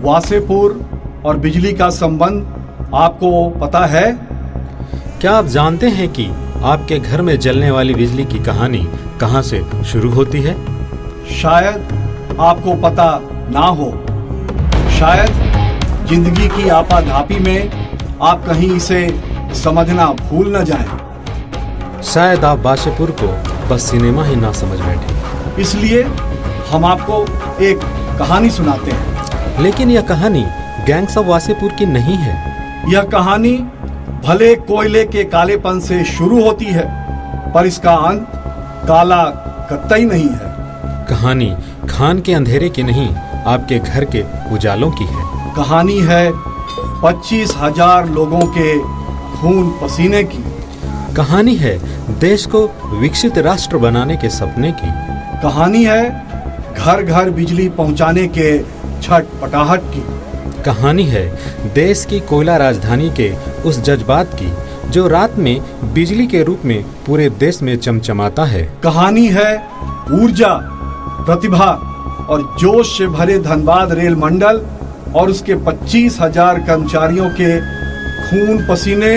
वासेपुर और बिजली का संबंध आपको पता है? क्या आप जानते हैं कि आपके घर में जलने वाली बिजली की कहानी कहां से शुरू होती है? शायद आपको पता ना हो। शायद जिंदगी की आपाधापी में आप कहीं इसे समझना भूल न जाएं। शायद आप वासेपुर को बस सिनेमा ही ना समझ बैठे। इसलिए हम आपको एक कहानी सुनाते हैं। लेकिन यह कहानी गैंग्स ऑफ वासेपुर की नहीं है। यह कहानी भले कोयले के कालेपन से शुरू होती है, पर इसका अंत काला कतई नहीं है। कहानी खान के अंधेरे की नहीं, आपके घर के उजालों की है। कहानी है 25,000 लोगों के खून पसीने की। कहानी है देश को विकसित राष्ट्र बनाने के सपने की। कहानी है घर घर बिजली पहुंचाने के छटपटाहट की। कहानी है देश की कोयला राजधानी के उस जज्बात की जो रात में बिजली के रूप में पूरे देश में चमचमाता है। कहानी है ऊर्जा, प्रतिभा और जोश से भरे धनबाद रेल मंडल और उसके 25,000 कर्मचारियों के खून पसीने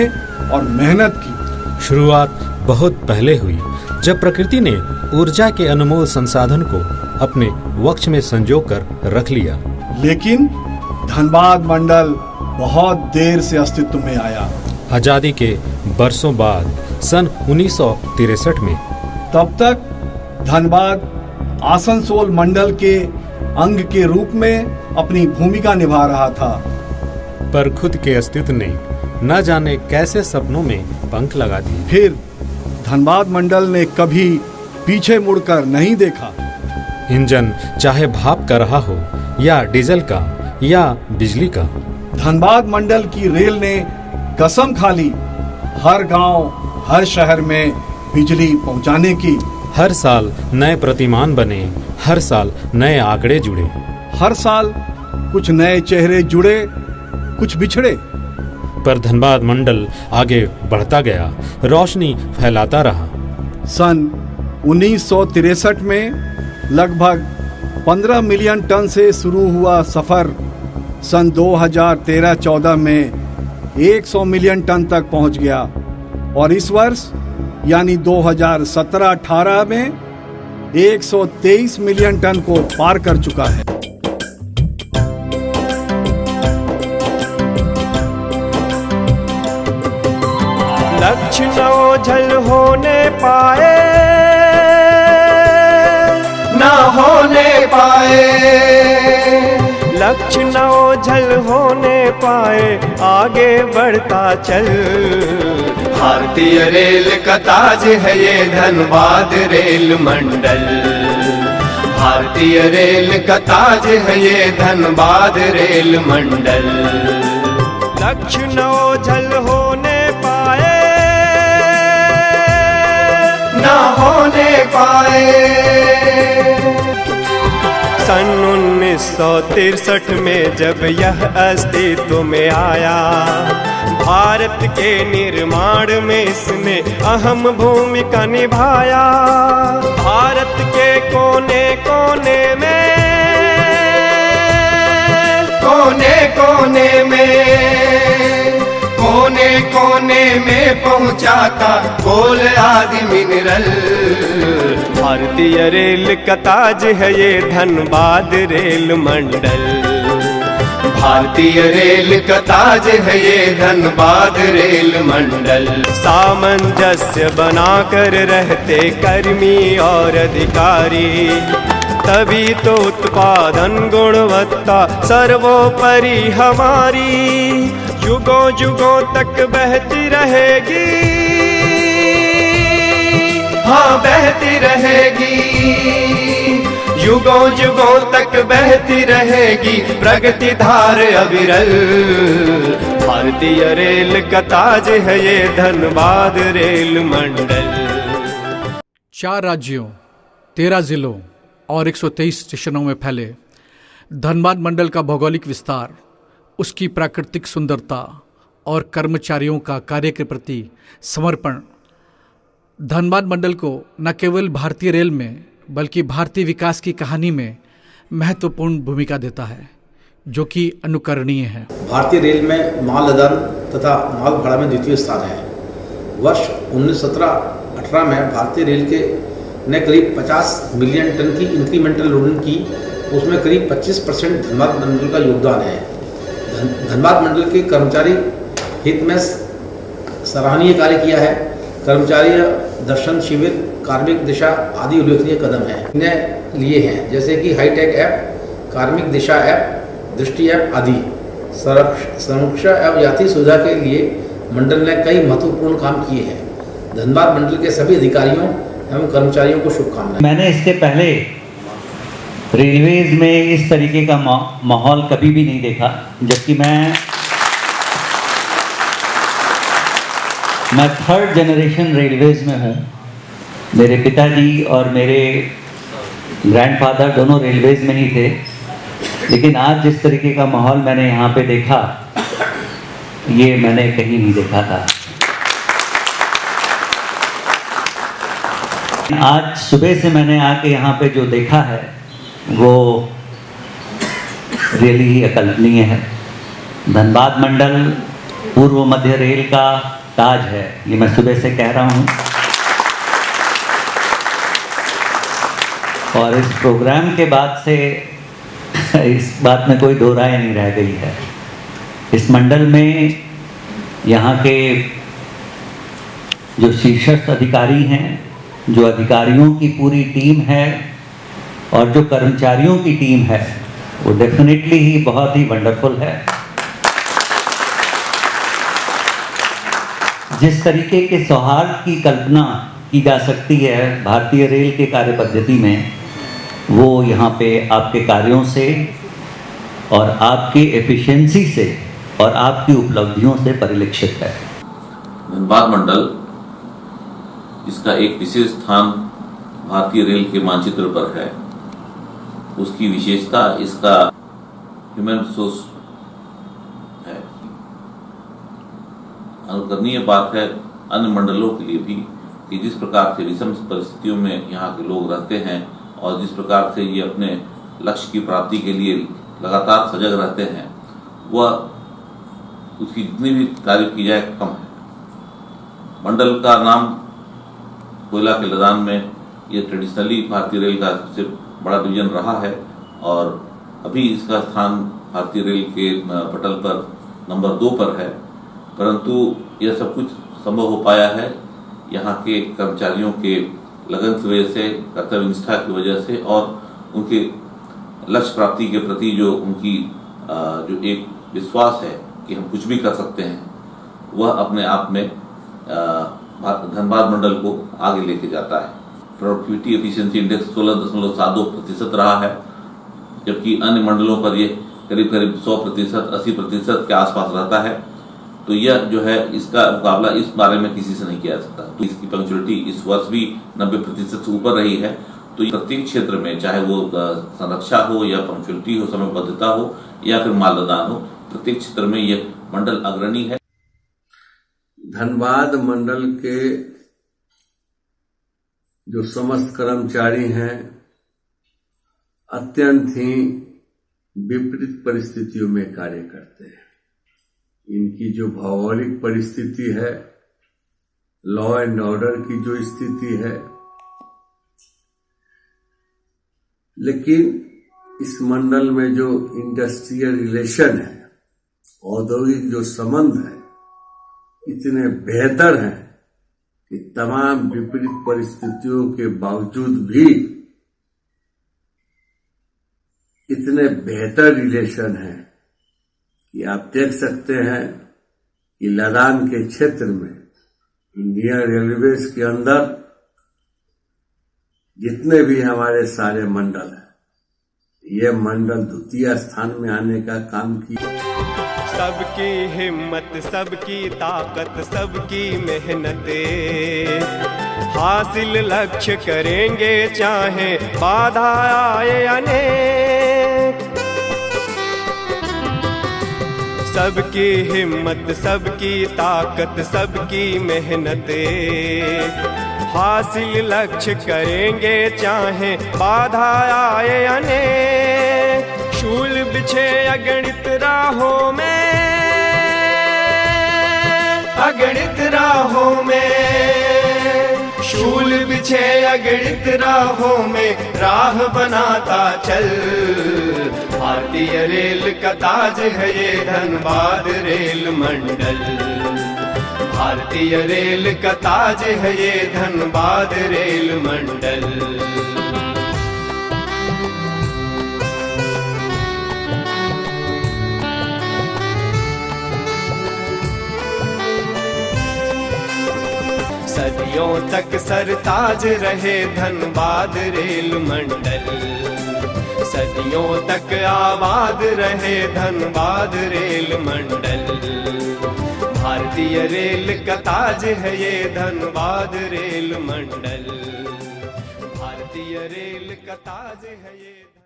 और मेहनत की। शुरुआत बहुत पहले हुई, जब प्रकृति ने ऊर्जा के अनमोल संसाधन को अपने वक्ष में संजोकर रख लिया। लेकिन धनबाद मंडल बहुत देर से अस्तित्व में आया। आजादी के बरसों बाद सन 1963 में। तब तक धनबाद आसनसोल मंडल के अंग के रूप में अपनी भूमिका निभा रहा था। पर खुद के अस्तित्व ने न जाने कैसे सपनों में पंख लगा दिए। फिर धनबाद मंडल ने कभी पीछे मुड़कर नहीं देखा। इंजन चाहे भाप का रहा हो या डीजल का या बिजली का। धनबाद मंडल की रेल ने कसम खा ली हर गांव, हर शहर में बिजली पहुंचाने की। हर साल नए प्रतिमान बने, हर साल नए आंकड़े जुड़े। हर साल कुछ नए चेहरे जुड़े, कुछ बिछड़े। पर धनबाद मंडल आगे बढ़ता गया, रोशनी फैलाता रहा। सन 1963 में लगभग 15 मिलियन टन से शुरू हुआ सफर सन 2013-14 में 100 मिलियन टन तक पहुंच गया और इस वर्ष यानी 2017-18 में 123 मिलियन टन को पार कर चुका है। लक्ष्य न ओझल होने पाए, न होने पाए। लक्ष्य न ओझल होने पाए, आगे बढ़ता चल। भारतीय रेल का ताज है ये धनबाद रेल मंडल। भारतीय रेल का ताज है ये धनबाद रेल मंडल। लक्ष्य न ओझल होने पाए, न होने पाए। सन 1963 में जब यह अस्तित्व में आया, भारत के निर्माण में इसने अहम भूमिका निभाया। भारत के कोने कोने में, कोने कोने में, कोने कोने में पहुंचाता कोल आदि मिनरल। भारतीय रेल का ताज है ये धनबाद रेल मंडल। भारतीय रेल का ताज है ये धनबाद रेल मंडल। सामंजस्य बनाकर रहते कर्मी और अधिकारी, तभी तो उत्पादन गुणवत्ता सर्वोपरि हमारी युगों युगों तक बहती रहेगी। हाँ बहती रहेगी, युगों युगों तक बहती रहेगी प्रगति धार अविरल। भारतीय रेल का ताज है ये धनबाद रेल मंडल। 4 राज्यों, 13 जिलों और 123 स्टेशनों में फैले धनबाद मंडल का भौगोलिक विस्तार, उसकी प्राकृतिक सुंदरता और कर्मचारियों का कार्य के प्रति समर्पण धनबाद मंडल को न केवल भारतीय रेल में बल्कि भारतीय विकास की कहानी में महत्वपूर्ण भूमिका देता है। जो कि अनुकरणीय है। भारतीय रेल में माल लदान तथा माल भाड़ा में द्वितीय स्थान है। वर्ष 1917-18 में भारतीय रेल के ने करीब 50 मिलियन टन की इंक्रीमेंटल लोडिंग की। उसमें करीब 25% धनबाद मंडल का योगदान है। धनबाद मंडल के कर्मचारी हित में सराहनीय कार्य किया है। कर्मचारी दर्शन शिविर, कार्मिक दिशा आदि उल्लेखनीय कदम हैं इन्हें लिए हैं, जैसे कि हाईटेक ऐप, कार्मिक दिशा ऐप, दृष्टि ऐप आदि। सुरक्षा एवं यात्री सुविधा के लिए मंडल ने कई महत्वपूर्ण काम किए हैं। धनबाद मंडल के सभी अधिकारियों एवं कर्मचारियों को शुभकामनाएं। मैंने इसके पहले रेलवेज में इस तरीके का माहौल कभी भी नहीं देखा, जबकि मैं 3rd जनरेशन रेलवेज में हूँ। मेरे पिताजी और मेरे ग्रैंडफादर दोनों रेलवेज में ही थे, लेकिन आज जिस तरीके का माहौल मैंने यहाँ पे देखा, ये मैंने कहीं नहीं देखा था। आज सुबह से मैंने आके यहाँ पे जो देखा है वो रियली ही अकल्पनीय है। धनबाद मंडल पूर्व मध्य रेल का ताज है, ये मैं सुबह से कह रहा हूँ। और इस प्रोग्राम के बाद से इस बात में कोई दो राय नहीं रह गई है। इस मंडल में यहाँ के जो शीर्षस्थ अधिकारी हैं, जो अधिकारियों की पूरी टीम है और जो कर्मचारियों की टीम है, वो डेफिनेटली ही बहुत ही वंडरफुल है। जिस तरीके के सौहार्द की कल्पना की जा सकती है भारतीय रेल के कार्य पद्धति में, वो यहाँ पे आपके कार्यों से और आपकी एफिशिएंसी से और आपकी उपलब्धियों से परिलक्षित है। धनबाद मंडल, इसका एक विशेष स्थान भारतीय रेल के मानचित्र पर है। उसकी विशेषता इसका ह्यूमन रिसोर्स है। अनुकरणीय बात है अन्य मंडलों के लिए भी कि जिस प्रकार से विषम परिस्थितियों में यहाँ के लोग रहते हैं और जिस प्रकार से ये अपने लक्ष्य की प्राप्ति के लिए लगातार सजग रहते हैं, वह उसकी जितनी भी तारीफ की जाए कम है। मंडल का नाम कोयला के लदान में ये ट्रेडिशनली भारतीय रेल का सबसे बड़ा डिवीजन रहा है और अभी इसका स्थान भारतीय रेल के पटल पर नंबर 2 पर है। परंतु यह सब कुछ संभव हो पाया है यहाँ के कर्मचारियों के लगन की वजह से, कर्तव्य निष्ठा की वजह से और उनके लक्ष्य प्राप्ति के प्रति जो उनकी जो एक विश्वास है कि हम कुछ भी कर सकते हैं, वह अपने आप में धनबाद मंडल को आगे लेके जाता है। प्रोडक्टिविटी एफिशिएंसी इंडेक्स 16.72% रहा है, जबकि अन्य मंडलों पर यह करीब करीब 100%, 80% के आसपास रहता है। तो यह जो है, इसका मुकाबला इस बारे में किसी से नहीं किया जा सकता। तो इसकी पंक्चुअलिटी इस वर्ष भी 90% से ऊपर रही है। तो प्रत्येक क्षेत्र में, चाहे वो संरक्षा हो या पंक्चुअलिटी हो, समयबद्धता हो या फिर मालदान हो, प्रत्येक क्षेत्र में यह मंडल अग्रणी है। धनबाद मंडल के जो समस्त कर्मचारी हैं, अत्यंत ही विपरीत परिस्थितियों में कार्य करते हैं। इनकी जो भौगोलिक परिस्थिति है, लॉ एंड ऑर्डर की जो स्थिति है, लेकिन इस मंडल में जो इंडस्ट्रियल रिलेशन है, औद्योगिक जो संबंध है, इतने बेहतर हैं कि तमाम विपरीत परिस्थितियों के बावजूद भी इतने बेहतर रिलेशन है कि आप देख सकते हैं कि लदान के क्षेत्र में इंडियन रेलवेज के अंदर जितने भी हमारे सारे मंडल हैं, ये मंडल द्वितीय स्थान में आने का काम किया। सबकी हिम्मत, सबकी ताकत, सबकी मेहनत, हासिल लक्ष्य करेंगे चाहे बाधा आए अनेक। सबकी हिम्मत, सबकी ताकत, सबकी मेहनत, हासिल लक्ष्य करेंगे चाहे बाधा आए अनेक। शूल बिछे अगणित राहों में, अगणित राहों में, शूल बिछे अगणित राहों में, राह बनाता चल। भारतीय रेल का ताज है ये धनबाद रेल मंडल, भारतीय रेल का ताज है ये धनबाद रेल मंडल। सदियों तक सरताज रहे धनबाद रेल मंडल, सदियों तक आबाद रहे धनबाद रेल मंडल। भारतीय रेल का ताज है ये धनबाद रेल मंडल, भारतीय रेल का ताज है ये।